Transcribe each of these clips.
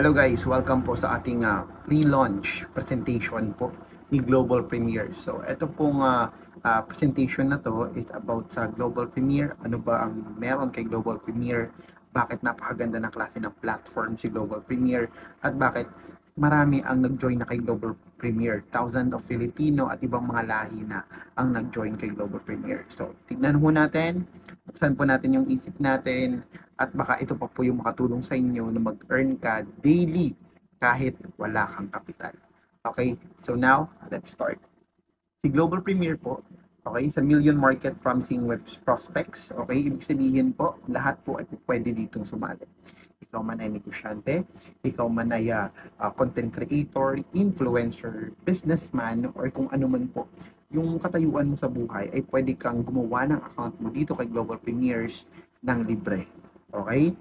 Hello guys, welcome po sa ating pre-launch presentation po ni Global Premier. So ito pong presentation na to is about sa Global Premier. Ano ba ang meron kay Global Premier? Bakit napakaganda na klase ng platform si Global Premier? At bakit marami ang nag-join na kay Global Premier? Thousands of Filipino at ibang mga lahi na ang nag-join kay Global Premier. So tignan ho natin, buksan po natin yung isip natin, at baka ito pa po yung makatulong sa inyo na mag-earn ka daily kahit wala kang kapital. Okay, so now, let's start. Si Global Premier po, okay, sa million market promising web prospects, okay, ibig sabihin po, lahat po ay pwede ditong sumali. Ikaw man ay negosyante, ikaw man ay content creator, influencer, businessman, or kung ano man po yung katayuan mo sa buhay, ay pwede kang gumawa ng account mo dito kay Global Premiers ng libre. Okay?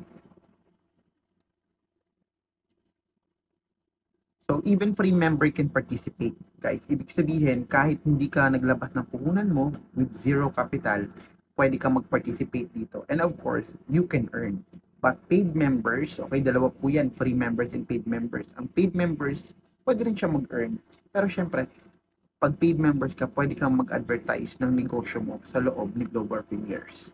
So, even free member can participate, guys. Ibig sabihin, kahit hindi ka naglabas ng puhunan mo with zero capital, pwede ka mag-participate dito. And of course, you can earn. But paid members, okay, dalawa po yan, free members and paid members. Ang paid members, pwede rin siya mag-earn. Pero syempre, pag paid members ka, pwede kang mag-advertise ng negosyo mo sa loob ni Global Premiers.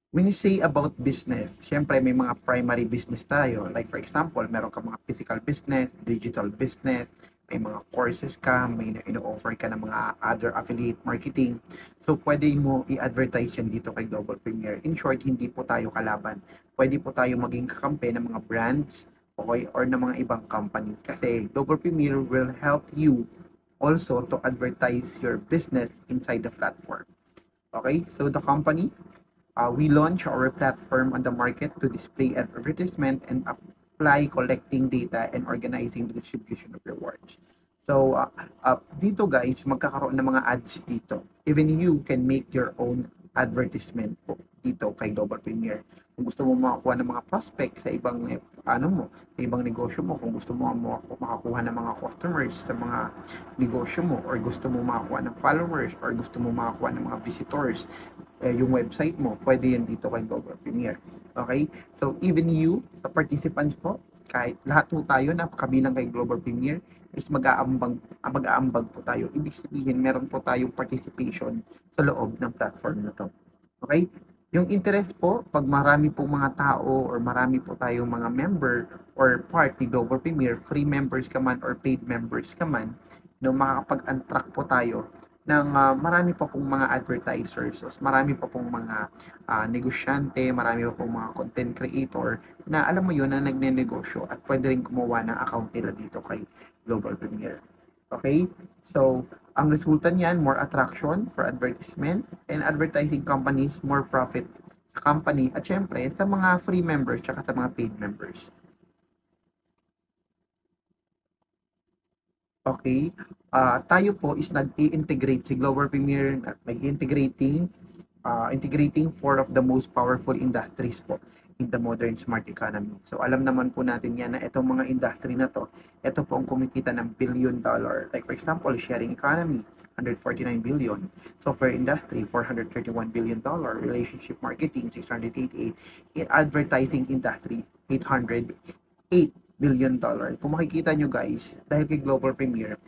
When you say about business, syempre may mga primary business tayo. Like for example, meron ka mga physical business, digital business, may mga courses ka, may ino-offer ka ng mga other affiliate marketing. So, pwede mo i-advertise yan dito kay Global Premier. In short, hindi po tayo kalaban. Pwede po tayo maging kakampi ng mga brands, okay, or ng mga ibang company. Kasi Global Premier will help you also to advertise your business inside the platform. Okay, so the company, we launch our platform on the market to display advertisement and apply collecting data and organizing the distribution of rewards. So, dito guys, magkakaroon ng mga ads dito. Even you can make your own advertisement po dito kay Global Premier. Kung gusto mo makakuha ng mga prospects sa ibang sa ibang negosyo mo, kung gusto mo makakuha ng mga customers sa mga negosyo mo, or gusto mo makakuha ng followers, or gusto mo makakuha ng mga visitors, yung website mo, pwede yan dito kay Global Premier. Okay? So, even you, sa participants po, kahit lahat po tayo na kabilang kay Global Premier, is mag-aambag po tayo. Ibig sabihin, meron po tayong participation sa loob ng platform na to. Okay? Yung interest po, pag marami po mga tao or marami po tayong mga member or part ni Global Premier, free members ka man or paid members ka man, no, makakapag-attract po tayo ng marami pa pong mga advertisers, marami pa pong mga negosyante, marami pa pong mga content creator na alam mo yun na nagne-negosyo at pwede rin gumawa ng account nila dito kay Global Premier. Okay? So, ang resulta niyan, more attraction for advertisement, and advertising companies, more profit sa company, at syempre, sa mga free members, tsaka sa mga paid members. Okay? Tayo po is nag-i-integrate si Global Premier, integrating 4 of the most powerful industries po in the modern smart economy. So, alam naman po natin yan na itong mga industry na to, ito po ang kumikita ng $1 billion. Like for example, sharing economy, 149 billion. Software industry, $431 billion. Relationship marketing, 688. Advertising industry, $808 billion. Kung makikita nyo guys, dahil kay Global Premier,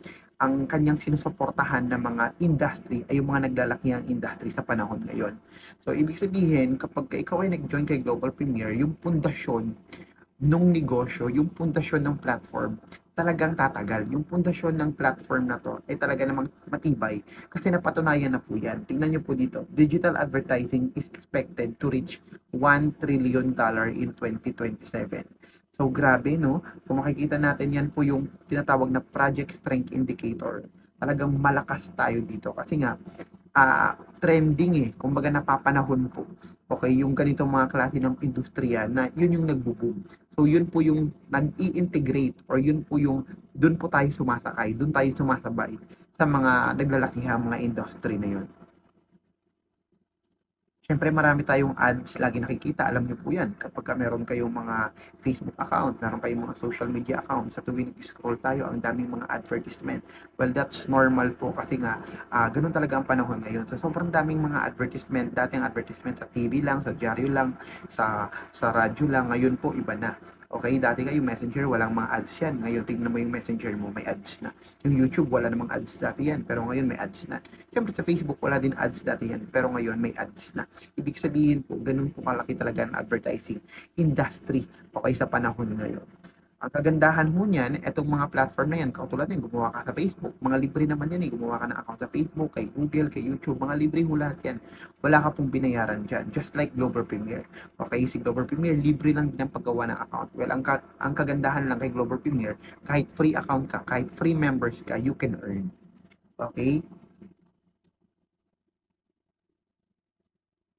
ang kanyang sinusuportahan ng mga industry ay yung mga naglalakihang industry sa panahon ngayon. So, ibig sabihin, kapag ikaw ay nag-join kay Global Premier, yung pundasyon ng negosyo, yung pundasyon ng platform, talagang tatagal. Yung pundasyon ng platform na to ay talaga namang matibay kasi napatunayan na po yan. Tingnan nyo po dito, digital advertising is expected to reach $1 trillion in 2027. So, grabe, no? Kung makikita natin, yan po yung tinatawag na project strength indicator. Talagang malakas tayo dito. Kasi nga, trending eh. Kumbaga napapanahon po. Okay, yung ganitong mga klase ng industriya na yun yung nagbo-boom. So, yun po yung nag-i-integrate, or yun po yung, dun po tayo sumasakay, dun tayo sumasabay sa mga naglalakihang mga industry na yun. Siyempre marami tayong ads lagi nakikita, alam niyo po yan. Kapag meron kayong mga Facebook account, meron kayong mga social media account, sa tuwing nag-scroll tayo, ang daming mga advertisement. Well, that's normal po kasi nga, ganun talaga ang panahon ngayon. So, sobrang daming mga advertisement, dating advertisement sa TV lang, sa dyaryo lang, sa radyo lang, ngayon po iba na. Okay, dati kayo Messenger, walang mga ads yan. Ngayon, tingnan mo yung Messenger mo, may ads na. Yung YouTube, wala namang ads dati yan, pero ngayon may ads na. Siyempre sa Facebook, wala din ads dati yan, pero ngayon may ads na. Ibig sabihin po, ganun po kalaki talaga ang advertising industry okay sa panahon ngayon. Ang kagandahan ho niyan, etong mga platform na yan, katulad yan, gumawa ka sa Facebook, mga libre naman yan eh, gumawa ka ng account sa Facebook, kay Google, kay YouTube, mga libre ho lahat yan. Wala ka pong binayaran dyan, just like Global Premier. Okay, si Global Premier, libre lang din ang paggawa ng account. Well, ang kagandahan lang kay Global Premier, kahit free account ka, kahit free members ka, you can earn. Okay?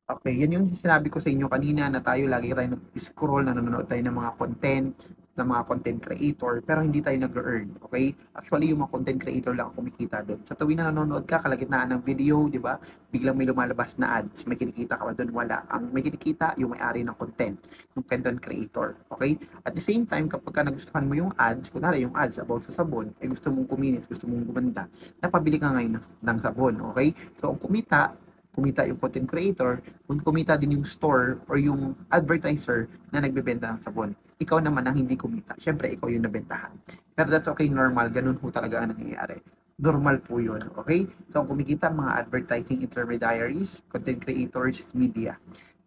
Okay, yan yung sinabi ko sa inyo kanina na tayo lagi tayo nag-scroll, nanonood tayo ng mga content, ng mga content creator, pero hindi tayo nag-earn, okay? Actually, yung mga content creator lang ang kumikita doon. Sa tuwing na nanonood ka, kalagitnaan ng video, di ba? Biglang may lumalabas na ads, may kinikita ka ba doon? Wala. Ang may kinikita, yung may-ari ng content, yung content creator, okay? At the same time, kapag ka nagustuhan mo yung ads, kunwari yung ads about sa sabon, ay gusto mong kuminis, gusto mong gumanda, napabili ka ngayon ng sabon, okay? So, ang kumita yung content creator, kung kumita din yung store or yung advertiser na nagbebenta ng sabon. Ikaw naman ang hindi kumita. Siyempre, ikaw yung nabentahan. Pero that's okay, normal. Ganun po talaga ang nangyayari. Normal po yun, okay? So, ang kumikita, mga advertising intermediaries, content creators, media.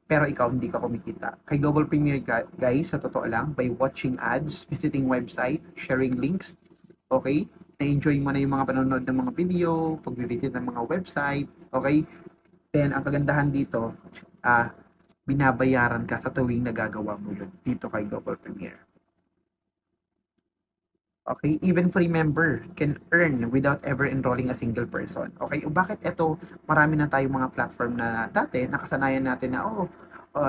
Pero ikaw, hindi ka kumikita. Kay Global Premier, guys, sa totoo lang, by watching ads, visiting website, sharing links, okay? Na-enjoy mo na yung mga panonood ng mga video, pag-visit ng mga website, okay? Then, ang kagandahan dito, binabayaran ka sa tuwing nagagawa mo yun dito kay Global Premier. Okay, even free member can earn without ever enrolling a single person. Okay, bakit ito, marami na tayong mga platform na dati, nakasanayan natin na,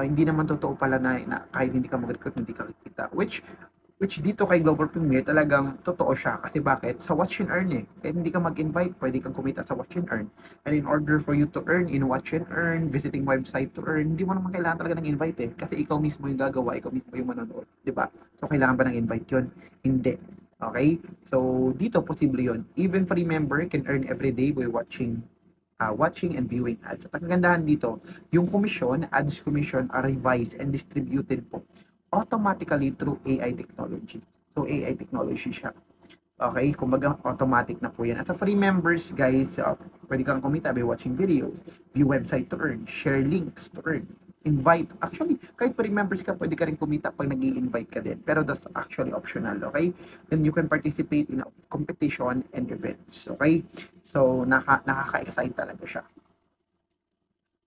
hindi naman totoo pala na kahit hindi ka mag-recruit, hindi ka kikita. Which dito kay Global Premier talagang totoo siya. Kasi bakit? Sa watch and earn eh. Kaya hindi ka mag-invite, pwede kang kumita sa watch and earn. And in order for you to earn in watch and earn, visiting website to earn, hindi mo naman kailangan talaga ng invite eh. Kasi ikaw mismo yung gagawa, ikaw mismo yung manonood. Diba? So, kailangan ba ng invite yun? Hindi. Okay? So, dito posible yun. Even free member can earn every day by watching and viewing ads. At ang kagandahan dito, yung commission, ads commission are revised and distributed po automatically through AI technology. So, AI technology siya. Okay, kumbaga automatic na po yan. At sa free members, guys, pwede kang kumita by watching videos, view website to earn, share links to earn, invite. Actually, kahit free members ka, pwede ka rin kumita pag nag invite ka din. Pero that's actually optional, okay? Then you can participate in a competition and events, okay? So, nakaka-excite talaga siya.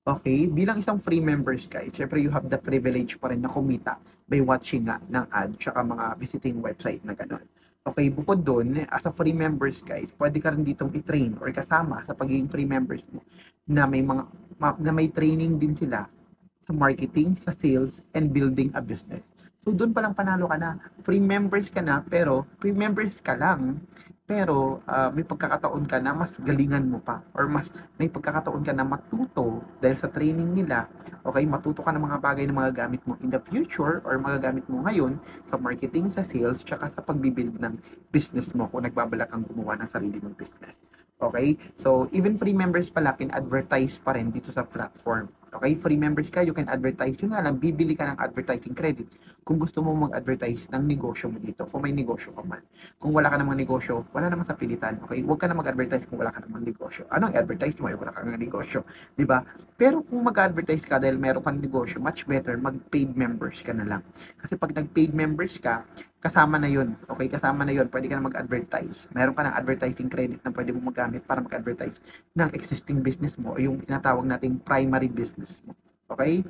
Okay, bilang isang free members guys, syempre you have the privilege pa rin na kumita by watching nga ng ad tsaka mga visiting website na gano'n. Okay, bukod doon, as a free members guys, pwede ka rin ditong i-train or kasama sa pagiging free members mo na may training din sila sa marketing, sa sales, and building a business. So, doon palang panalo ka na. Free members ka na, pero free members ka lang. Pero, may pagkakataon ka na mas galingan mo pa. Or may pagkakataon ka na matuto dahil sa training nila. Okay, matuto ka ng mga bagay na magagamit mo in the future or magagamit mo ngayon sa marketing, sa sales, tsaka sa pagbibuild ng business mo kung nagbabalak kang gumawa ng sarili mong business. Okay? So, even free members pala can advertise pa rin dito sa platform. Okay? Free members ka, you can advertise. Yun nga lang, bibili ka ng advertising credit kung gusto mo mag-advertise ng negosyo mo dito. Kung may negosyo ka man. Kung wala ka namang negosyo, wala namang sapilitan. Okay? Huwag ka na mag-advertise kung wala ka namang negosyo. Anong advertise mo? Wala ka ng negosyo. Diba? Pero kung mag-advertise ka dahil meron kang negosyo, much better mag-paid members ka na lang. Kasi pag nag-paid members ka, kasama na yun. Okay, kasama na yun. Pwede ka na mag-advertise. Meron ka ng advertising credit na pwede mo magamit para mag-advertise ng existing business mo o yung tinatawag nating primary business mo. Okay?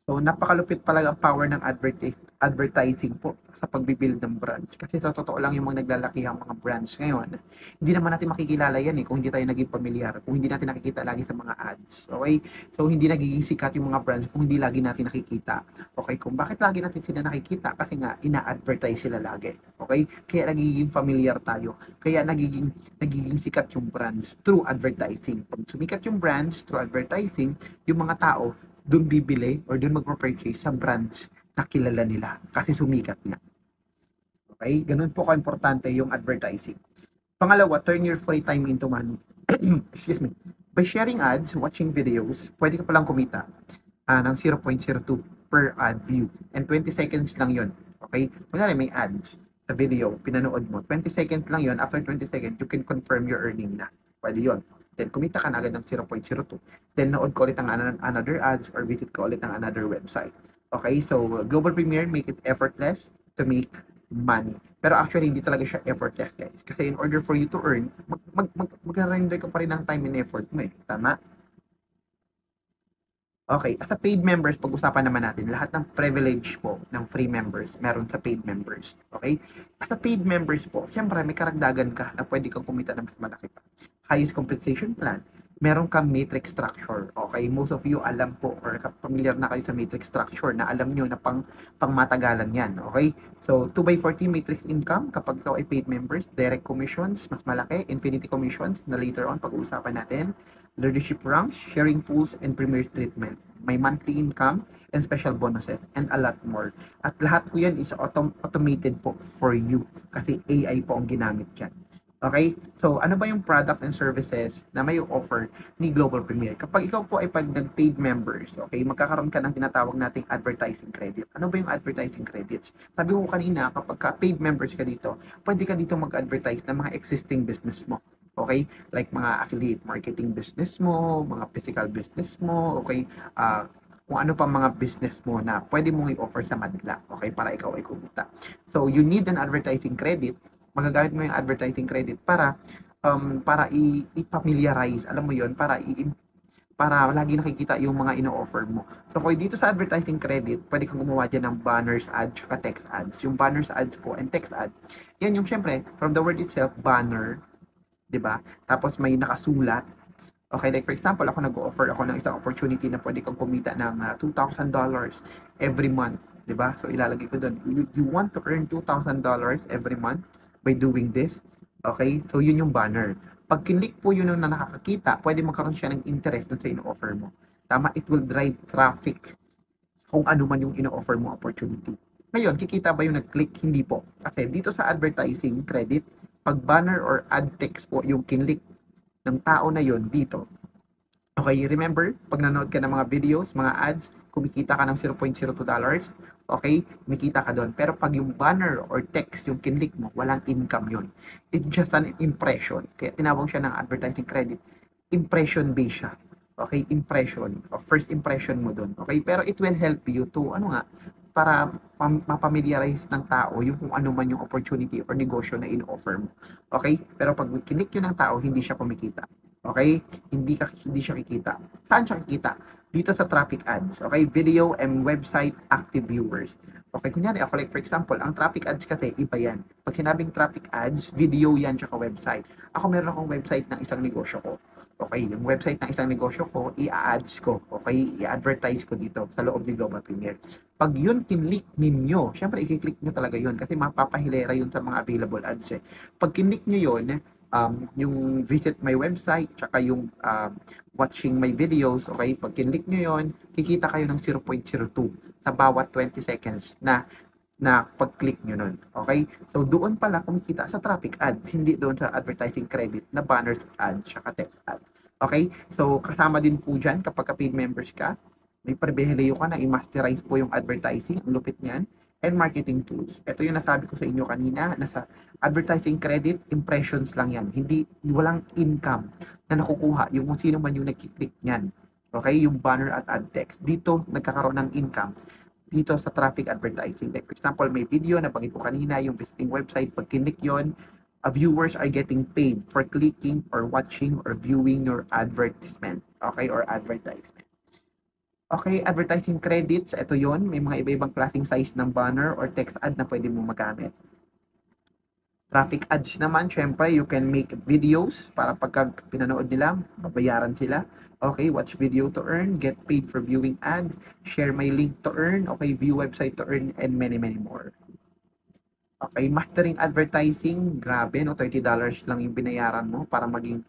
So, napakalupit pala ang power ng advertising po sa pagbibuild ng brands. Kasi sa totoo lang yung mga naglalakihang mga brands ngayon, hindi naman natin makikilala yan kung hindi tayo naging pamilyar, kung hindi natin nakikita lagi sa mga ads. Okay? So, hindi nagiging sikat yung mga brands kung hindi lagi natin nakikita. Okay? Kung bakit lagi natin sila nakikita? Kasi nga, ina-advertise sila lagi. Okay? Kaya nagiging familiar tayo. Kaya nagiging sikat yung brands through advertising. Pag sumikat yung brands through advertising, yung mga tao, doon bibili or doon magpa-purchase sa brands na kilala nila kasi sumikat nga. Okay? Ganun po ka-importante yung advertising. Pangalawa, turn your free time into money. Excuse me. By sharing ads, watching videos, pwede ka palang kumita ng 0.02 per ad view. And 20 seconds lang yon. Okay? Kunyari may ads sa video, pinanood mo. 20 seconds lang yon. After 20 seconds, you can confirm your earning na. Pwede yon. Then, kumita ka na agad ng 0.02. Then, nood ko ulit ang another ads or visit ko ulit ang another website. Okay? So, Global Premier, make it effortless to make money. Pero actually, hindi talaga siya effortless, guys. Kasi in order for you to earn, mag-render ka pa rin ng time and effort mo eh. Tama? Okay, as a paid members, pag-usapan naman natin, lahat ng privilege po ng free members, meron sa paid members. Okay? As a paid members po, siyempre may karagdagan ka na pwede kang kumita ng mas malaki pa. Highest compensation plan, meron kang matrix structure. Okay, most of you alam po or familiar na kayo sa matrix structure na alam nyo na pangmatagalan yan. Okay? So, 2x40 matrix income kapag ikaw ay paid members, direct commissions, mas malaki, infinity commissions na later on pag-uusapan natin, leadership ranks, sharing pools, and premier treatment. May monthly income and special bonuses and a lot more. At lahat po yan is automated po for you kasi AI po ang ginamit dyan. Okay? So, ano ba yung product and services na may offer ni Global Premier? Kapag ikaw po ay pag nag-paid members, okay, magkakaroon ka ng tinatawag nating advertising credit. Ano ba yung advertising credits? Sabi ko kanina, kapag paid members ka dito, pwede ka dito mag-advertise ng mga existing business mo. Okay? Like mga affiliate marketing business mo, mga physical business mo, okay? Kung ano pa mga business mo na pwede mong i-offer sa Manila, okay? Para ikaw ay kumita. So, you need an advertising credit. Magagamit mo yung advertising credit para i-familiarize, alam mo yon, para lagi nakikita yung mga ino-offer mo. So, kung dito sa advertising credit, pwede kang gumawa dyan ng banners ads at text ads. Yung banners ads po and text ads, yan yung syempre, from the word itself, banner, 'di ba? Tapos may nakasulat. Okay, like for example, ako nag-offer ako ng isang opportunity na pwede kang kumita ng $2,000 every month, 'di ba? So ilalagay ko doon, you want to earn $2,000 every month by doing this. Okay? So yun yung banner. Pag kinlik po yun na nakakakita, pwede magkaroon siya ng interest dun sa ino-offer mo. Tama, it will drive traffic kung ano man yung ino-offer mo opportunity. Ngayon, kikita ba yung nag-click? Hindi po. Kasi dito sa advertising credit, pag banner or ad text po yung kinlik ng tao na yon dito. Okay, remember, pag nanood ka ng mga videos, mga ads, kumikita ka ng $0.02, okay, kumikita ka doon. Pero pag yung banner or text yung kinlik mo, walang income yun. It's just an impression. Kaya tinawag siya ng advertising credit. Impression based siya. Okay, impression, or first impression mo doon. Okay, pero it will help you to, para mapamiliarize ng tao yung kung ano man yung opportunity or negosyo na in-offer mo. Okay? Pero pag kinik yun ng tao, hindi siya kumikita. Okay? Hindi siya kikita. Saan siya kikita? Dito sa traffic ads. Okay? Video and website active viewers. Okay, kunyari ako, like for example, ang traffic ads kasi iba yan. Pag sinabing traffic ads, video yan tsaka website. Ako meron akong website ng isang negosyo ko. Okay, yung website ng isang negosyo ko, i-ads ko. Okay, i-advertise ko dito sa loob ni Global Premier. Pag yun kinlik ninyo, syempre i-click nyo talaga yun kasi mapapahilera yun sa mga available ads eh. Pag kinlik nyo yun, yung visit my website, tsaka yung watching my videos, okay, pag kinlik nyo yun, kikita kayo ng 0.02 sa bawat 20 seconds na pag-click nyo nun. Okay? So, doon pala kumikita sa traffic ads, hindi doon sa advertising credit na banners ads, tsaka text ads. Okay? So, kasama din po dyan kapag paid members ka, may pribileyo ka na i-masterize po yung advertising, ang lupit niyan, and marketing tools. Ito yung nasabi ko sa inyo kanina, nasa advertising credit, impressions lang yan. Hindi, walang income na nakukuha yung kung sino man yung nag-click niyan. Okay? Yung banner at ad text. Dito, nagkakaroon ng income dito sa traffic advertising. Like for example, may video na banggit ko kanina, yung visiting website, pag kinik yun, viewers are getting paid for clicking or watching or viewing your advertisement. Okay? Or advertisement. Okay, advertising credits, ito yon. May mga iba-ibang klaseng size ng banner or text ad na pwede mo magamit. Traffic ads naman, syempre, you can make videos para pagka pinanood nila, babayaran sila. Okay, watch video to earn, get paid for viewing ad, share my link to earn, okay, view website to earn, and many, many more. Okay, mastering advertising, grabe, no? $30 lang yung binayaran mo para maging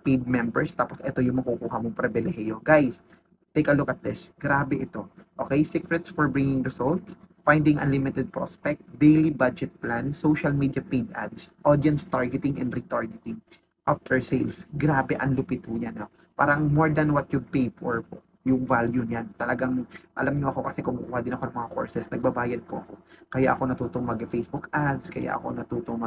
paid members. Tapos, ito yung makukuha mong pribilehiyo. Guys, take a look at this. Grabe ito. Okay, secrets for bringing results, finding unlimited prospect, daily budget plan, social media paid ads, audience targeting and retargeting, after sales. Grabe, ang lupit po yan. No? Parang more than what you pay for po yung value niyan. Talagang, alam niyo ako kasi kumukuha din ako ng mga courses, nagbabayad po ako. Kaya ako natutong mag-Facebook ads, kaya ako natutong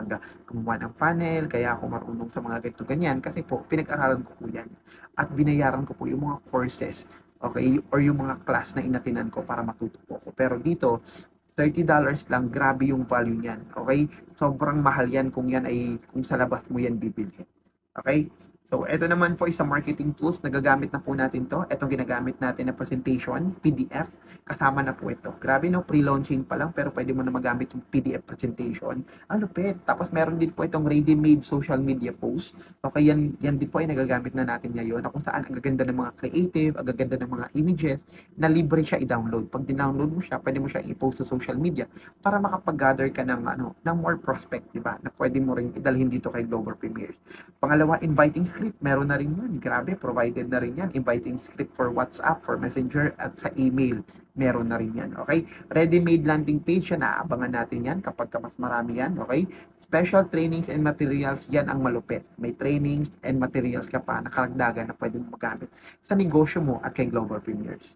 gumawa ng funnel, kaya ako marunong sa mga ganito ganyan, kasi po, pinag-aralan ko po yan. At binayaran ko po yung mga courses, okay, or yung mga class na inatinan ko para matuto po ako. Pero dito, $30 lang, grabe yung value niyan, okay? Sobrang mahal yan kung yan ay, kung sa labas mo yan bibilhin. Okay? So, ito naman po isang marketing tools. Nagagamit na po natin to. Itong ginagamit natin na presentation, PDF. Kasama na po ito. Grabe no, pre-launching pa lang pero pwede mo na magamit yung PDF presentation. Ang lupit. Tapos meron din po itong ready-made social media post. Okay, yan din po ay nagagamit na natin ngayon. Kung saan ang gaganda ng mga creative, ang gaganda ng mga images na libre siya i-download. Pag din-download mo siya, pwede mo siya i-post sa social media para makapag-gather ka ng more prospect, di ba? Na pwede mo ring idalhin dito kay Global Premiers. Pangalawa, inviting script, meron na rin yan. Grabe, provided na rin yan. Inviting script for WhatsApp, for Messenger, at sa email. Meron na rin yan, okay? Ready-made landing page, yan, naabangan natin yan kapag mas marami yan, okay? Special trainings and materials, yan ang malupit. May trainings and materials ka pa na karagdagan na pwede mo magamit sa negosyo mo at kay Global Premiers.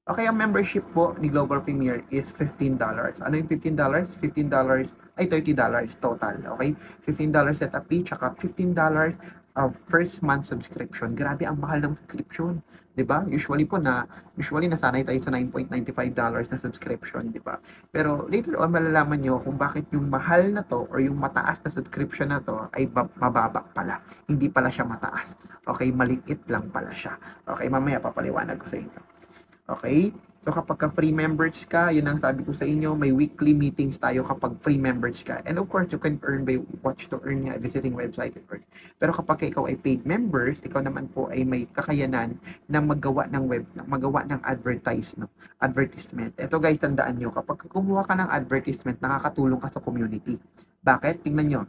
Okay, ang membership po ni Global Premier is $15. Ano yung $15? $15 ay $30 total. Okay? $15 setup fee, tsaka $15 of first month subscription. Grabe, ang mahal ng subscription. 'Di ba? Usually nasanay tayo sa $9.95 na subscription, 'di ba? Pero later on malalaman niyo kung bakit yung mahal na to or yung mataas na subscription na to ay mababa pala. Hindi pala siya mataas. Okay, maliit lang pala siya. Okay, mamaya papaliwanag ko sa inyo. Okay? So kapag free members ka, yun ang sabi ko sa inyo, may weekly meetings tayo kapag free members ka. And of course, you can earn by watch to earn nga, visiting website and earn. Pero kapag ikaw ay paid members, ikaw naman po ay may kakayanan na magawa ng advertisement. Ito guys, tandaan nyo, kapag kumuha ka ng advertisement, nakakatulong ka sa community. Bakit? Tingnan nyo,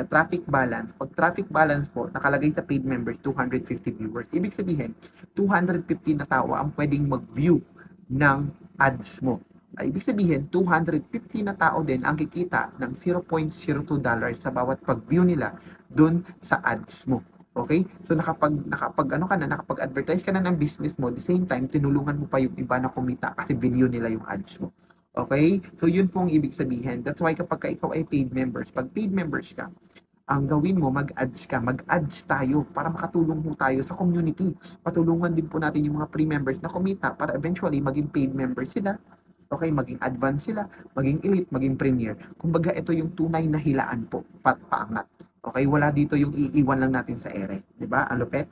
traffic balance. Pag traffic balance po, nakalagay sa paid members, 250 viewers. Ibig sabihin, 250 na tao ang pwedeng mag-view ng ads mo. Ibig sabihin, 250 na tao din ang kikita ng $0.02 sa bawat pag-view nila dun sa ads mo. Okay? So nakapag-advertise ka na ng business mo, at the same time, tinulungan mo pa yung iba na kumita kasi video nila yung ads mo. Okay? So yun po ang ibig sabihin. That's why kapag ikaw ay paid members, pag paid members ka, ang gawin mo, mag-ads tayo para makatulong po tayo sa community. Patulungan din po natin yung mga pre-members na kumita para eventually maging paid members sila. Okay, maging advanced sila, maging elite, maging premier. Kumbaga, ito yung tunay na hilaan po, paangat. Okay, wala dito yung iiwan lang natin sa ere. Diba? Ang lupet.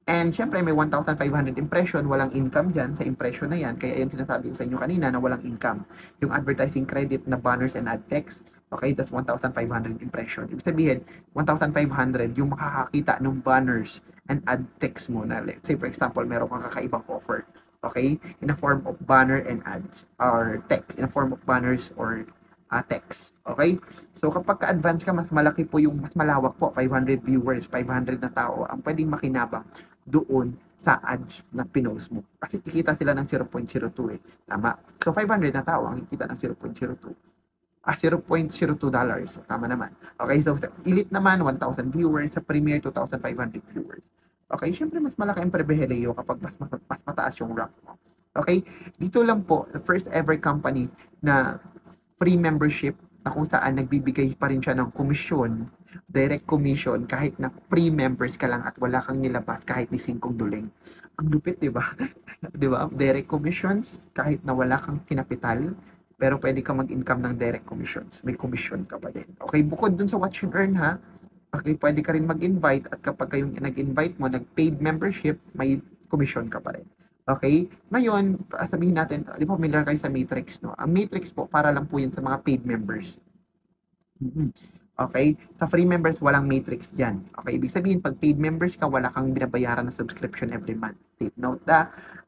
And syempre, may 1,500 impression, walang income dyan sa impression na yan. Kaya yung sinasabi ko sa inyo kanina na walang income. Yung advertising credit na banners and ad text, okay, that's 1,500 impression. Ibig sabihin, 1,500 yung makakakita ng banners and ad text mo na, let's say for example, meron kang kakaibang offer. Okay, in a form of banner and ads, or text, in a form of banners or text. Okay? So kapag ka-advance ka, mas malaki po yung, mas malawak po, 500 viewers, 500 na tao ang pwedeng makinabang doon sa ads na pinost mo. Kasi kikita sila ng 0.02 eh. Tama? So 500 na tao ang kikita ng 0.02. $0.02. So, tama naman. Okay, so sa elite naman, 1,000 viewers. Sa premier, 2,500 viewers. Okay, syempre mas malaki ang pribilehiyo kapag mas mataas yung rank mo. Okay, dito lang po, the first ever company na free membership na kung saan nagbibigay pa rin siya ng komisyon, direct commission, kahit na free members ka lang at wala kang nilabas kahit ni 5 duling. Ang lupit, di ba? Di ba? Direct commissions, kahit na wala kang kinapital, pero pwede ka mag-income ng direct commissions. May commission ka pa din. Okay, bukod dun sa watch and earn ha, okay, pwede ka rin mag-invite at kapag kayong nag-invite mo, nag-paid membership, may commission ka pa rin. Okay? Ngayon, sabihin natin, di ba familiar kayo sa Matrix, no? Ang Matrix po, para lang po yun sa mga paid members. Mhm. Okay? Sa free members, walang matrix dyan. Okay? Ibig sabihin, pag paid members ka, wala kang binabayaran na subscription every month. Take note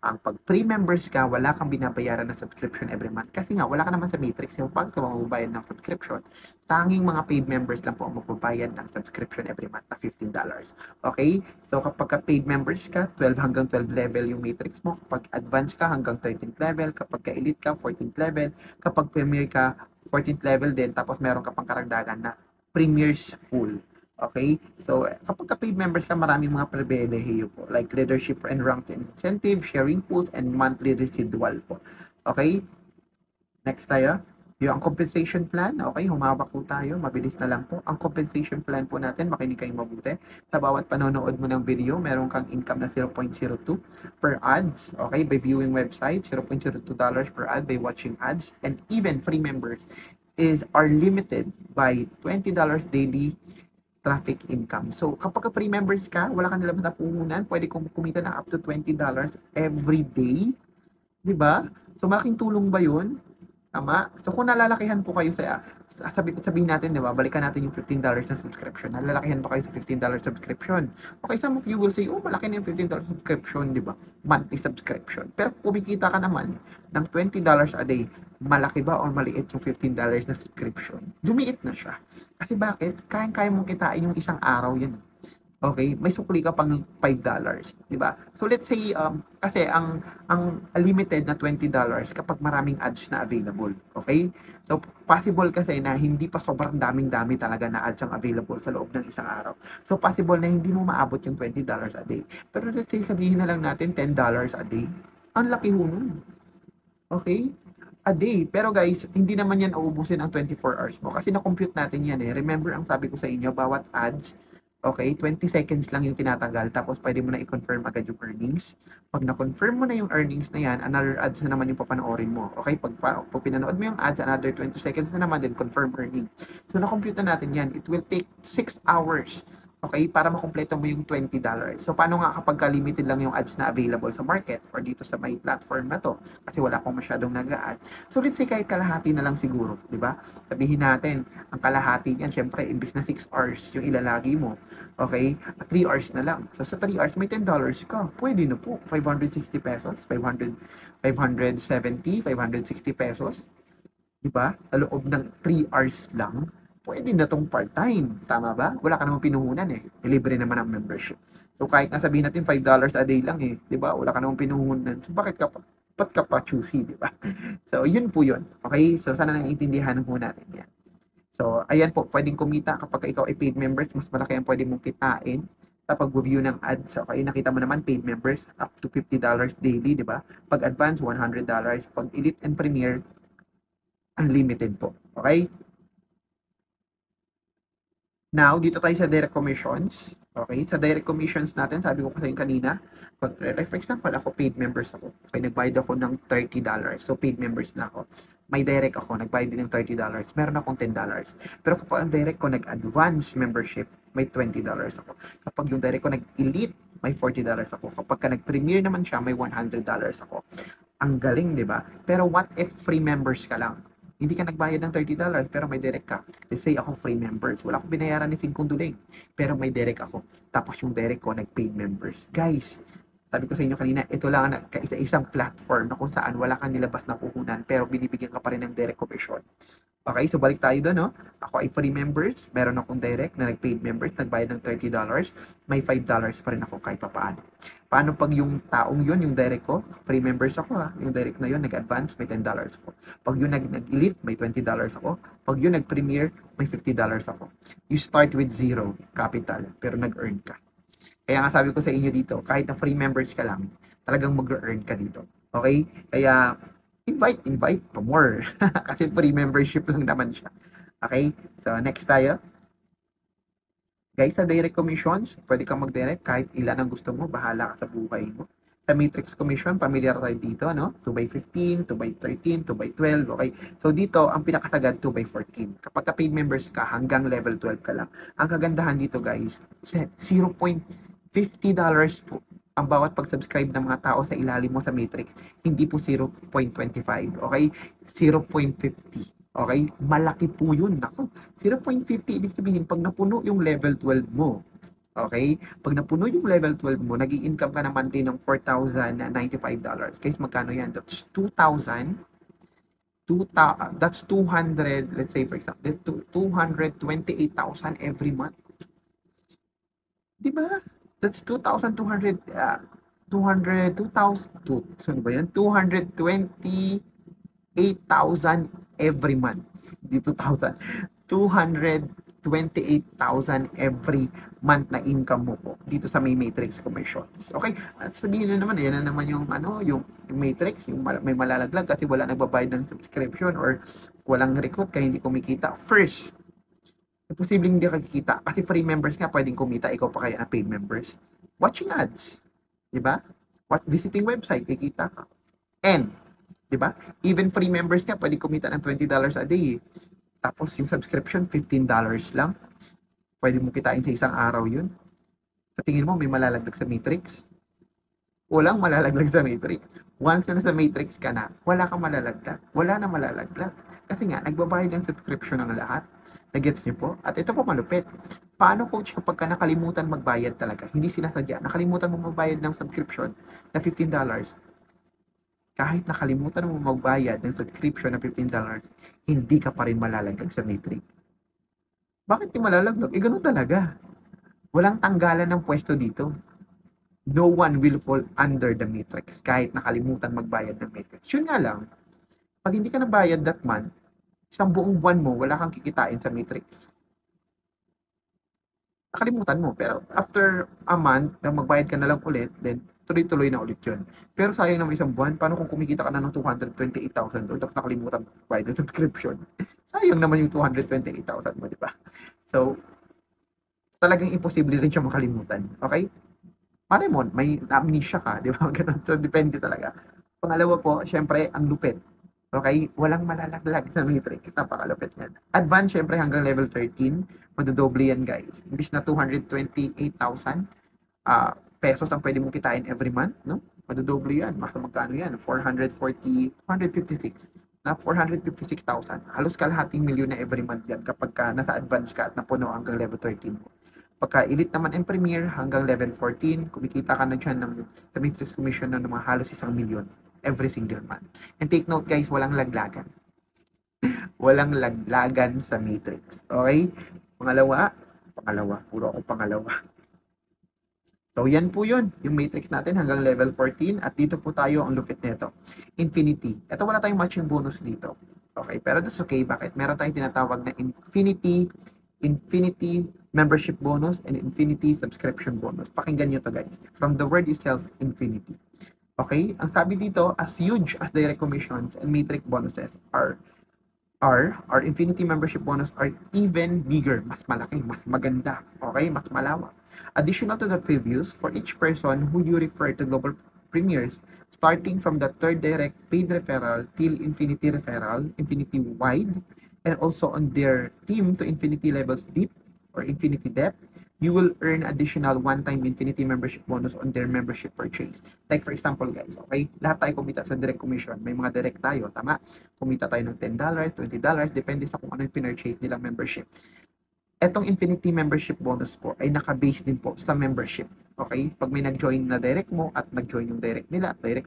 ang pag free members ka, wala kang binabayaran na subscription every month. Kasi nga, wala ka naman sa matrix. Yung pag ka magbabayad ng subscription, tanging mga paid members lang po ang magbabayad ng subscription every month na $15. Okay? So, kapag ka paid members ka, 12 hanggang 12 level yung matrix mo. Kapag advanced ka, hanggang 13th level. Kapag ka elite ka, 14th level. Kapag premier ka, 14th level din, tapos meron ka pang karagdagan na Premier's Pool. Okay? So, kapag ka-paid members ka, maraming mga pribilehiyo po. Like leadership and rank incentive, sharing pools, and monthly residual po. Okay? Next tayo. Yung ang compensation plan, okay, humawak po tayo, mabilis na lang po. Ang compensation plan po natin, makinig kayong mabuti. Sa bawat panonood mo ng video, meron kang income na 0.02 per ads, okay, by viewing website, $0.02 per ad by watching ads, and even free members are limited by $20 daily traffic income. So, kapag free members ka, wala ka nilabas na puhunan, pwede kong kumita ng up to $20 every day. Diba? So, malaking tulong ba yun? Tama? So, kung nalalakihan po kayo sabihin natin, di ba, balikan natin yung $15 na subscription. Nalalakihan pa kayo sa $15 subscription. Okay, some of you will say, oh, malaki na yung $15 subscription, di ba? Monthly subscription. Pero kung kumikita ka naman ng $20 a day, malaki ba o maliit yung $15 na subscription? Lumiit na siya. Kasi bakit? Kaya mong kitain yung isang araw yan. Okay, may sukli ka pang $5, di ba? So let's say kasi ang limited na $20 kapag maraming ads na available, okay? So possible kasi na hindi pa sobrang daming-dami talaga na ads ang available sa loob ng isang araw. So possible na hindi mo maabot yung $20 a day. Pero let's say sabihin na lang natin $10 a day. Ang laki ho nun. Okay? A day. Pero guys, hindi naman yan uubusin ang 24 hours mo kasi na-compute natin yan eh. Remember ang sabi ko sa inyo, bawat ads, okay, 20 seconds lang yung tinatanggal tapos pwede mo na i-confirm agad yung earnings. Pag na-confirm mo na yung earnings na yan, another ads na naman yung papanoorin mo. Okay, pag pinanood mo yung ads, another 20 seconds na naman, then confirm earning. So, na-compute na natin yan. It will take 6 hours. Okay, para makumpleto mo yung $20. So, paano nga kapag limited lang yung ads na available sa market or dito sa may platform na to? Kasi wala akong masyadong nag-a-ad. So, let's say kahit kalahati na lang siguro, di ba? Sabihin natin, ang kalahati niyan, syempre, imbis na 6 hours yung ilalagi mo, okay, 3 hours na lang. So, sa 3 hours, may $10 ka. Pwede na po. 560 pesos, 570, 560 pesos. Di ba? Sa loob ng 3 hours lang, pwede na tong part-time. Tama ba? Wala ka namang pinuhunan eh. Libre naman ang membership. So kahit nga sabihin natin $5 a day lang eh, 'di ba? Wala ka namang pinuhunan. So bakit ka pa choosy, 'di ba? So yun po yun. Okay? So sana naiintindihan po natin 'yan. So ayan po, pwedeng kumita kapag ikaw ay paid members, mas malaki ang pwede mong kitain sa pag-review ng ads. Okay, nakita mo naman paid members up to $50 daily, 'di ba? Pag advance $100, pag elite and premier unlimited po. Okay? Now, dito tayo sa direct commissions. Okay, sa direct commissions natin, sabi ko kasi kanina, like for example, ako paid members ako. Okay, nagbayad ako ng $30. So, paid members na ako. May direct ako, nagbayad din ng $30. Meron akong $10. Pero kapag ang direct ko nag-advance membership, may $20 ako. Kapag yung direct ko nag-elite, may $40 ako. Kapag ka nag-premier naman siya, may $100 ako. Ang galing, di ba? Pero what if free members ka lang? Hindi ka nagbayad ng $30 pero may direct ka. Let's say ako free members. Wala akong binayaran ni Singkong Duling. Pero may direct ako. Tapos yung direct ko nag-paid members. Guys, sabi ko sa inyo kanina, ito lang ang kaisa-isang platform na kung saan wala kang nilabas na puhunan pero binibigyan ka pa rin ng direct commission. Okay, so balik tayo doon, no? Ako ay free members, meron akong direct na nag-paid members, nagbayad ng $30, may $5 pa rin ako kahit paano. Paano pag yung taong yun, yung direct ko, free members ako ha, yung direct na yun, nag-advance, may $10 ako. Pag yung nag-elite, may $20 ako. Pag yung nag-premier, may $50 ako. You start with zero capital, pero nag-earn ka. Kaya nga sabi ko sa inyo dito, kahit na free members ka lang, talagang mag-earn ka dito. Okay? Kaya, invite pa more. Kasi free membership lang naman siya. Okay? So, next tayo. Guys, sa direct commissions, pwede kang mag-direct kahit ilan ang gusto mo. Bahala ka sa buhay mo. Sa matrix commission, familiar tayo dito, no? 2x15, 2x13, 2x12, okay? So, dito, ang pinakasagad, 2x14. Kapag ka paid members ka, hanggang level 12 ka lang. Ang kagandahan dito, guys, $0.50 po ang bawat pag-subscribe ng mga tao sa ilalim mo sa matrix, hindi po 0.25, okay? 0.50, okay? Malaki po yun, nako. 0.50, ibig sabihin, pag napuno yung level 12 mo, okay? Pag napuno yung level 12 mo, nag-i-income ka naman din ng $4,095. Guys, magkano yan? That's 2,000, that's 200, let's say for example, 228,000 every month. Di ba? That's 2,200, 200, 2,000, saan ba yan? 228,000 every month. Di 2,000. 228,000 every month na income mo po dito sa may matrix commissions. Okay? At sabihin nyo naman, yan na naman yung, yung matrix, yung may malalaglag kasi wala nagbabayad ng subscription or walang recruit kaya hindi kumikita. First, posibleng hindi kikita kasi free members nga pwedeng kumita, ikaw pa kaya na paid members. Watching ads, di ba? Visiting website, kikita ka. And, di ba? Even free members nga pwedeng kumita ng $20 a day. Tapos yung subscription, $15 lang. Pwede mo kitain sa isang araw yun. Sa tingin mo, may malalaglag sa matrix? Walang malalaglag sa matrix. Once na sa matrix ka na, wala kang malalaglag. Wala na malalaglag. Kasi nga, nagbabayad ng subscription ng lahat. Nagets niyo po? At ito po malupit. Paano, coach, kapag ka nakalimutan magbayad talaga? Hindi sinasadya. Nakalimutan mo magbayad ng subscription na $15. Kahit nakalimutan mo magbayad ng subscription na $15, hindi ka pa rin malalaglag sa matrix. Bakit di malalaglag? Ganun talaga. Walang tanggalan ng pwesto dito. No one will fall under the matrix kahit nakalimutan magbayad ng matrix. Yun nga lang, pag hindi ka nabayad that month, isang buong buwan mo, wala kang kikitain sa matrix. Nakalimutan mo. Pero after a month, na magbayad ka na lang ulit, then tuloy-tuloy na ulit yun. Pero sayang naman isang buwan, paano kung kumikita ka na ng 228,000 doon, tapos nakalimutan magbayad ng subscription? Sayang naman yung 228,000 mo, di ba? So, talagang imposible rin siya makalimutan. Okay? Pare mo, may amnesia ka, di ba? Ganun. So, depende talaga. Pangalawa po, syempre, ang lupit. Okay? Walang malalaglag sa matrix. Napakalupit yan. Advance, syempre, hanggang level 13. Madodoble yan, guys. Imbis na 228,000 pesos ang pwede mong kitain every month, no? Madodoble yan. Mas magkano yan? 456 na 456,000. Halos kalahating milyon na every month yan kapag ka nasa advance ka at napuno hanggang level 13 mo. Pagka elite naman and premier hanggang level 14, kumikita ka na dyan ng sa matrix commission na ng mga halos 1 milyon every single month. And take note guys, walang laglagan. Walang laglagan sa matrix. Okay? Pangalawa, puro ako pangalawa. So yan po yun, yung matrix natin hanggang level 14 at dito po tayo ang lupit nito. Infinity. Ito wala tayong matching bonus dito. Okay, pero that's okay. Bakit? Meron tayong tinatawag na Infinity membership bonus and Infinity subscription bonus. Pakinggan nyo to guys. From the word itself, Infinity. Okay? Ang sabi dito, as huge as direct commissions and matrix bonuses are our Infinity membership bonus are even bigger. Mas malaki, mas maganda. Okay? Mas malawak. Additional to the previews, for each person who you refer to Global Premiers, starting from the third direct paid referral till Infinity referral, Infinity wide, and also on their team to Infinity levels deep or Infinity depth, you will earn additional one-time Infinity membership bonus on their membership purchase. Like for example guys, okay, lahat tayo kumita sa direct commission. May mga direct tayo, tama? Kumita tayo ng $10, $20, depende sa kung ano yung pinurchase nilang membership. Etong Infinity membership bonus po ay naka-base din po sa membership. Okay? Pag may nag-join na direct mo at nag-join yung direct nila, direct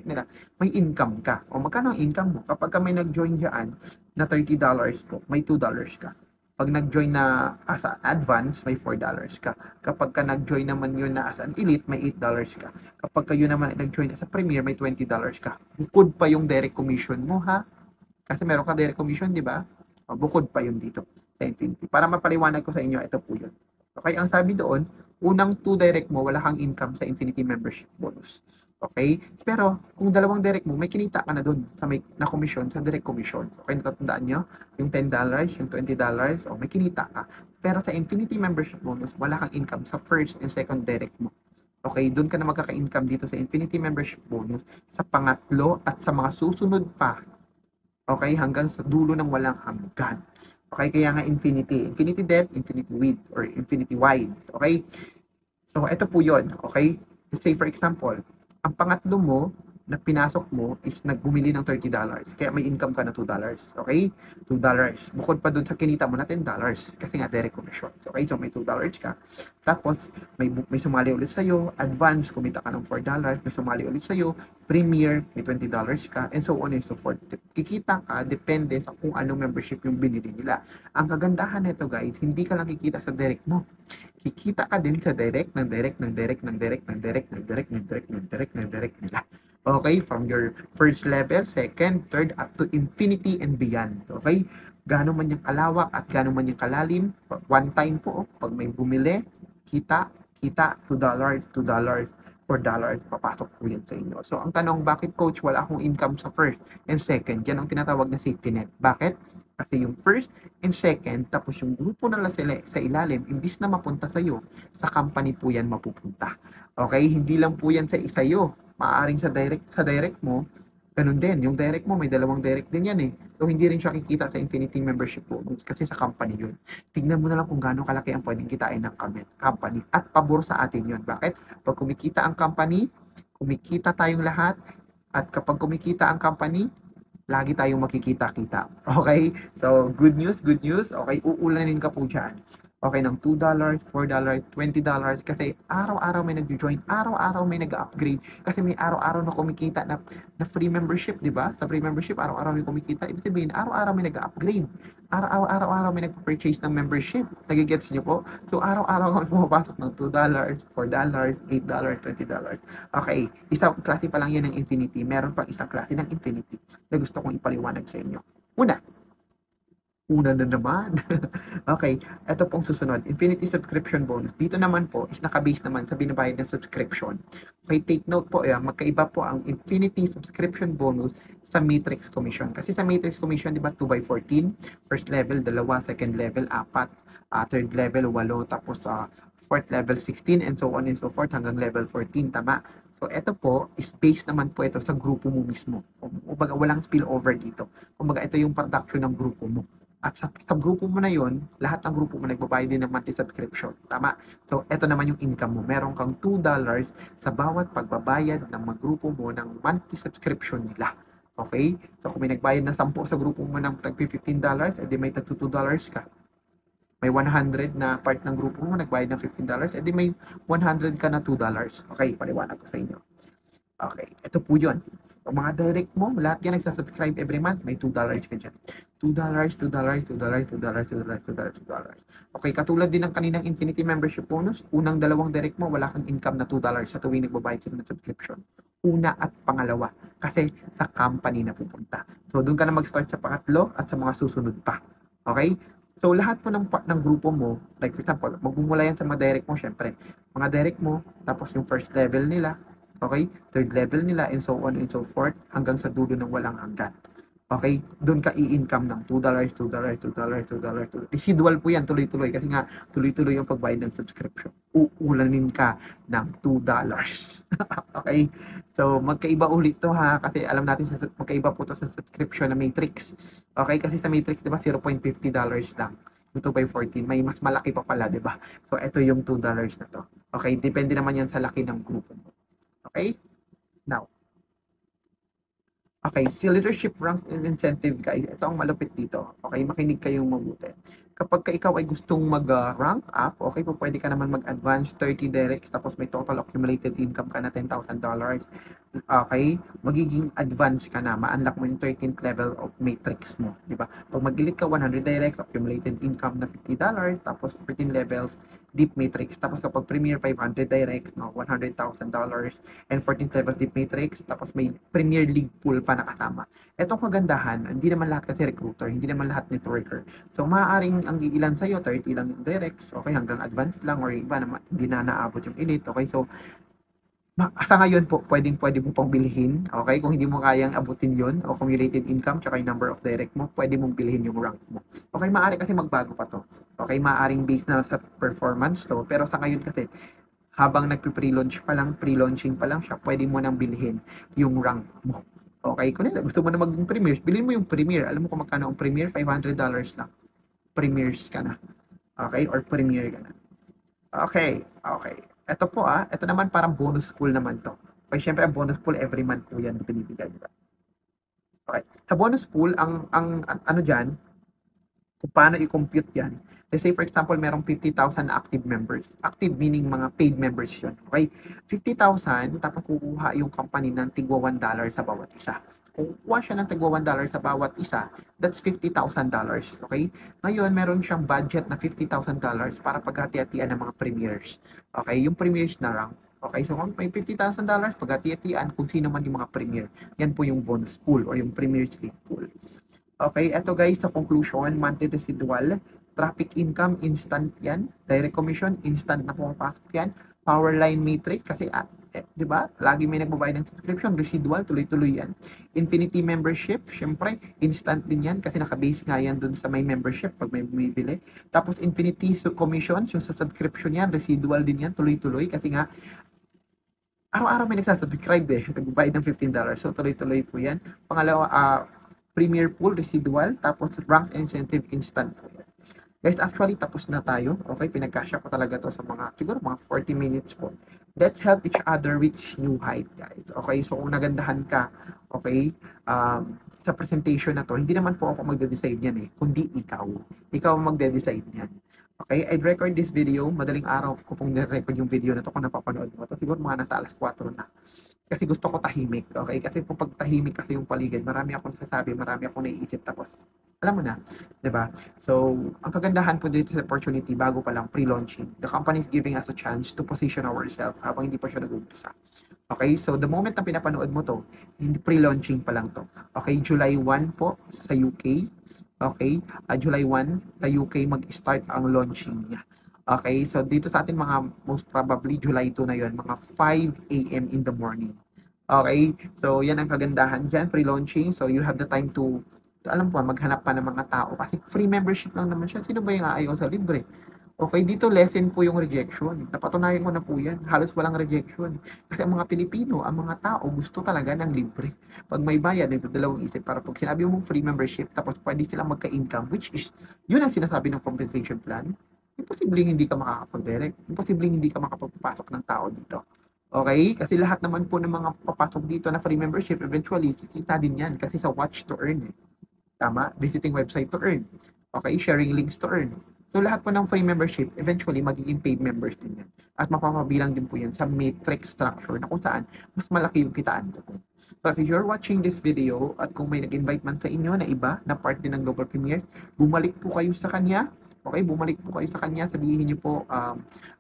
nila, may income ka. O magkano ang income mo? Kapag may nag-join dyan na $30 po, may $2 ka. Pag nag-join na as an advance, may $4 ka. Kapag ka nag-join naman yun na as an elite, may $8 ka. Kapag kayo naman nag-join as a premier, may $20 ka. Bukod pa yung direct commission mo, ha? Kasi meron ka direct commission, di ba? Bukod pa yun dito sa Infinity. Para mapaliwanag ko sa inyo, ito po yun. Okay, ang sabi doon, unang 2 direct mo, wala kang income sa Infinity membership bonus. Okay? Pero, kung dalawang direct mo, may kinita ka na doon sa may na-commission, sa direct commission. Okay, natatandaan nyo? Yung $10, yung $20, may kinita ka. Pero sa Infinity membership bonus, wala kang income sa first and second direct mo. Okay, doon ka na magkaka-income dito sa Infinity membership bonus sa pangatlo at sa mga susunod pa. Okay, hanggang sa dulo ng walang hanggan. Okay, kaya nga Infinity. Infinity depth, Infinity width, or Infinity wide. Okay? So, ito po yun. Okay? Say for example, ang pangatlo mo na pinasok mo is nagbumili ng $30. Kaya may income ka na $2. Okay? $2. Bukod pa dun sa kinita mo na $10. Kasi nga direct commission. Okay? So may $2 ka. Tapos may sumali ulit sa'yo. Advance, kumita ka ng $4. May sumali ulit sa'yo. Premier, may $20 ka. And so on and so forth. Kikita ka, depende sa kung anong membership yung binili nila. Ang kagandahan nito guys, hindi ka lang kikita sa direct mo. Kikita ka din sa direct nila. Okay, from your first level, second, third, up to infinity and beyond. Okay, gaano man yung kalawak at gaano man yung kalalim, one time po, pag may bumili, kita, $2, $4, papasok po yun sa inyo. So, ang tanong, bakit coach, wala akong income sa first and second? Yan ang tinatawag na safety net. Bakit? Kasi yung first and second, tapos yung grupo na sa ilalim, imbis na mapunta sa'yo, sa company po yan mapupunta. Okay? Hindi lang po yan sa isayo. Maaaring sa direct mo, ganun din. Yung direct mo, may dalawang direct din yan eh. So, hindi rin siya kikita sa Infinity membership po kasi sa company yun. Tignan mo na lang kung gaano kalaki ang pwedeng kitain ng company at pabor sa atin yun. Bakit? Pag kumikita ang company, kumikita tayong lahat at kapag kumikita ang company, lagi tayong makikita-kita. Okay? So, good news. Okay, uulanin ka po dyan. Okay, ng $2, $4, $20 kasi araw-araw may nag-join, araw-araw may nag-upgrade kasi may araw-araw na kumikita na free membership, di ba? Sa free membership, araw-araw may kumikita. Ibig sabihin, araw-araw may nag-upgrade. Araw-araw may nag-purchase ng membership. Nagigets niyo po? So, araw-araw kami pumapasok ng $2, $4, $8, $20. Okay, isang klase pa lang yan ng Infinity. Meron pang isang klase ng Infinity na gusto kong ipaliwanag sa inyo. Una na naman. Okay, ito pong susunod. Infinity subscription bonus. Dito naman po is nakabase naman sa binabayad ng subscription. Okay, take note po, magkaiba po ang Infinity subscription bonus sa Matrix Commission. Kasi sa Matrix Commission, di ba, 2x14? First level, 2. Second level, 4. Third level, 8. Tapos, fourth level, 16. And so on and so forth hanggang level 14. Tama? So, ito po, is based naman po ito sa grupo mo mismo. Kumbaga, walang spillover dito. Kumbaga, ito yung production ng grupo mo. At sa grupo mo na yon, lahat ng grupo mo nagbabayad din ng monthly subscription. Tama? So, eto naman yung income mo. Meron kang $2 sa bawat pagbabayad ng mga grupo mo ng monthly subscription nila. Okay? So, kung may nagbayad na 10 sa grupo mo ng tag-$15, edi may tag-$2 ka. May 100 na part ng grupo mo nagbayad ng $15, edi may 100 ka na $2. Okay, paliwanag ko sa inyo. Okay, ito po yun. Ang mga direct mo, lahat yan nagsasubscribe every month, may $2 ka dyan. $2. Okay, katulad din ng kaninang Infinity membership bonus, unang dalawang direct mo, wala kang income na $2 sa tuwing nagbabayad sila ng subscription. Una at pangalawa, kasi sa company na pupunta. So, doon ka na mag-start sa pangatlo at sa mga susunod pa. Okay? So, lahat po ng grupo mo, like for example, magmumula yan sa mga direct mo, syempre. Mga direct mo, tapos yung first level nila, okay? Third level nila, and so on and so forth, hanggang sa dulo ng walang hanggan. Okay? Doon ka i-income ng $2. Residual po yan, tuloy-tuloy. Kasi nga, tuloy-tuloy yung pagbayad ng subscription. Uulanin ka ng $2. Okay? So, magkaiba ulit to ha. Kasi alam natin, magkaiba po to sa subscription na Matrix. Okay? Kasi sa Matrix, di ba, $0.50 lang. 2x14, may mas malaki pa pala, di ba? So, ito yung $2 na to. Okay? Depende naman yan sa laki ng grupo mo. Okay? Now, okay, si leadership rank and incentive guys, ito ang malupit dito. Okay, makinig kayong mabuti. Kapag ikaw ay gustong mag-rank up, okay, po pwede ka naman mag-advance 30 directs, tapos may total accumulated income ka na $10,000. Okay, magiging advance ka na, ma-unlock mo yung 13th level of matrix mo, di ba? Pag mag-elite ka, 100 directs, accumulated income na $50, tapos 13 levels, deep matrix, tapos kapag premier 500 directs, no, $100,000, and 14th level deep matrix, tapos may Premier League pool pa nakasama. Etong kagandahan, hindi naman lahat kasi recruiter, hindi naman lahat networker. So, maaaring ang iilan sa'yo, 30 lang yung directs, okay, hanggang advanced lang, or iba naman, hindi na naabot yung elite, okay, so, sa ngayon po, pwede mo pang bilhin, okay, kung hindi mo kayang abutin yun, o accumulated income, tsaka yung number of direct mo, pwede mong bilhin yung rank mo. Okay, maaari kasi magbago pa to. Okay, maaaring based na sa performance to, pero sa ngayon kasi, habang nagpe-pre-launch pa lang, pre-launching pa lang siya, pwede mo nang bilhin yung rank mo. Okay, kung gusto mo na maging premier, bilhin mo yung premier. Alam mo kung magkano ang premier? $500 lang. Premiers ka na. Okay, or premier ka na. Okay. Ito po ito naman parang bonus pool naman to. Okay, syempre ang bonus pool every month po yan binibigay, di ba? Okay. Sa bonus pool, ano diyan, kung paano i-compute yan. Let's say for example, merong 50,000 active members. Active meaning mga paid members yun. Okay? 50,000, tapos kukuha yung company ng tigwa $1 sa bawat isa. Kung kukuha siya ng tigwa $1 sa bawat isa, that's $50,000. Okay? Ngayon, meron siyang budget na $50,000 para paghati-hatian ng mga premiers. Okay? Yung premiers na lang. Okay, so kung may $50,000, paghati-hatian kung sino man yung mga premier. Yan po yung bonus pool or yung premiers league pool. Okay, eto guys, sa conclusion, monthly residual, traffic income, instant yan. Direct commission, instant na pumapasok yan. Power line matrix, kasi di ba? Lagi may nagbabayad ng subscription, residual, tuloy-tuloy yan. Infinity membership, syempre, instant din yan kasi nakabase nga yan dun sa may membership pag may bumibili. Tapos infinity commission, yung sa subscription yan, residual din yan, tuloy-tuloy kasi nga araw-araw may nagsasubscribe nagbabayad ng $15. So tuloy-tuloy po yan. Pangalawa, Premier Pool, residual, tapos rank incentive instant po yan. Guys, actually, tapos na tayo. Okay, pinagkasya ko talaga to sa siguro mga 40 minutes po. Let's help each other reach new height, guys. Okay, so kung nagandahan ka, okay, sa presentation na to, hindi naman po ako magde-decide yan kundi ikaw. Ikaw ang magde-decide yan. Okay, I'd record this video. Madaling araw ko pong record yung video na to kung napapanood mo to. Siguro mga nasa alas 4 na. Kasi gusto ko tahimik, okay? Kasi kung pag tahimik kasi yung paligid, marami akong sasabi, marami akong naiisip, tapos, alam mo na, di ba? So, ang kagandahan po dito sa opportunity, bago pa lang, pre-launching, the company is giving us a chance to position ourselves habang hindi pa siya nag-umpisa. Okay, so the moment na pinapanood mo to, hindi pre-launching pa lang to. Okay, July 1 po sa UK. Okay, July 1, sa UK mag-start ang launching niya. Okay, so dito sa atin mga most probably July 2 na yon, mga 5 a.m. in the morning. Okay, so yan ang kagandahan dyan, pre-launching. So you have the time to alam po, maghanap pa ng mga tao. Kasi free membership lang naman siya. Sino ba yung aayaw sa libre? Okay, dito lessen po yung rejection. Napatunayan ko na po yan. Halos walang rejection. Kasi ang mga Pilipino, ang mga tao, gusto talaga ng libre. Pag may bayad, nagdadalawang isip. Para pag sinabi mo free membership, tapos pwede silang magka-income, which is, yun ang sinasabi ng compensation plan. Imposibleng hindi ka makakapag-direct. Imposibleng hindi ka makapagpapasok ng tao dito. Okay? Kasi lahat naman po ng mga papasok dito na free membership, eventually, kikita din yan. Kasi sa watch to earn Tama? Visiting website to earn. Okay? Sharing links to earn. So, lahat po ng free membership, eventually, magiging paid members din yan. At mapapabilang din po yan sa matrix structure na kung saan mas malaki yung kitaan po. But if you're watching this video at kung may nag-invite man sa inyo na iba na part din ng Global Premier, bumalik po kayo sa kanya. Okay, bumalik po kayo sa kanya, sabihin niyo po,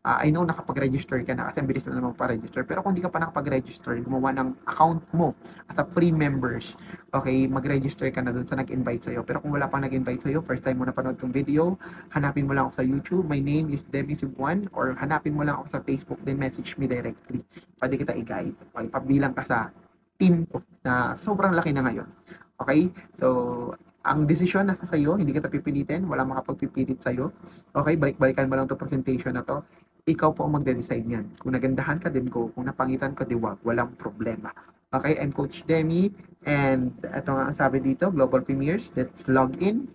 I know nakapag-register ka na kasi ang bilis na naman pa-register. Pero kung hindi ka pa nakapag-register, gumawa ng account mo as a free members, okay, mag-register ka na dun sa nag-invite sa'yo. Pero kung wala pang nag-invite sa'yo, first time mo napanood tong video, hanapin mo lang ako sa YouTube. My name is Demi Subuan, or hanapin mo lang ako sa Facebook, then message me directly. Pwede kita i-guide. Okay, pabilang ka sa team na sobrang laki na ngayon. Okay, so ang desisyon nasa sa'yo, hindi kita pipilitin, wala makapagpipilit sa'yo. Okay, balik-balikan mo lang to presentation na to. Ikaw po ang magde-decide niyan. Kung nagandahan ka din go, kung napangitan ka diwag, walang problema. Okay, I'm Coach Demi, and ito nga ang sabi dito, Global Premiers, let's log in,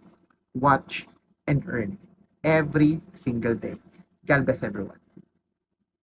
watch, and earn every single day. God bless everyone.